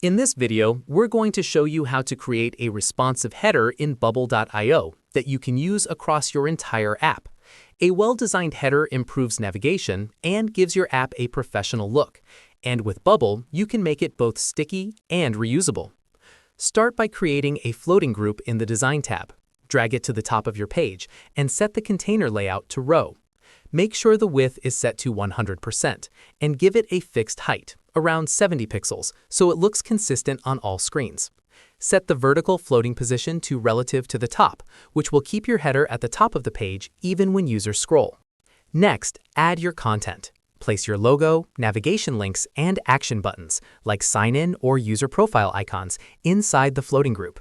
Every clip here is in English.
In this video, we're going to show you how to create a responsive header in Bubble.io that you can use across your entire app. A well-designed header improves navigation and gives your app a professional look. And with Bubble, you can make it both sticky and reusable. Start by creating a floating group in the Design tab. Drag it to the top of your page and set the container layout to row. Make sure the width is set to 100% and give it a fixed height, around 70 pixels, so it looks consistent on all screens. Set the vertical floating position to relative to the top, which will keep your header at the top of the page even when users scroll. Next, add your content. Place your logo, navigation links, and action buttons, like sign-in or user profile icons, inside the floating group.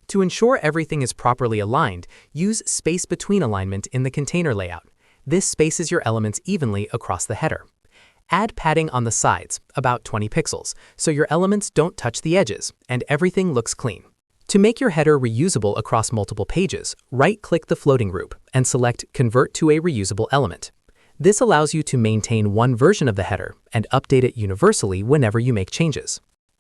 To ensure everything is properly aligned, use space between alignment in the container layout. This spaces your elements evenly across the header. Add padding on the sides, about 20 pixels, so your elements don't touch the edges and everything looks clean. To make your header reusable across multiple pages, right-click the floating group and select Convert to a Reusable Element. This allows you to maintain one version of the header and update it universally whenever you make changes.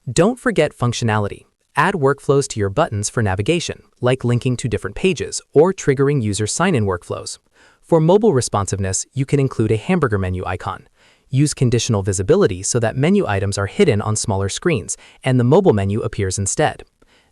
Don't forget functionality. Add workflows to your buttons for navigation, like linking to different pages or triggering user sign-in workflows. For mobile responsiveness, you can include a hamburger menu icon. Use conditional visibility so that menu items are hidden on smaller screens and the mobile menu appears instead.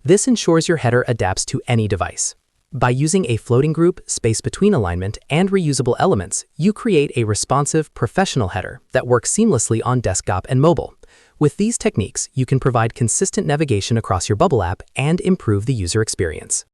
This ensures your header adapts to any device. By using a floating group, space between alignment, and reusable elements, you create a responsive, professional header that works seamlessly on desktop and mobile. With these techniques, you can provide consistent navigation across your Bubble app and improve the user experience.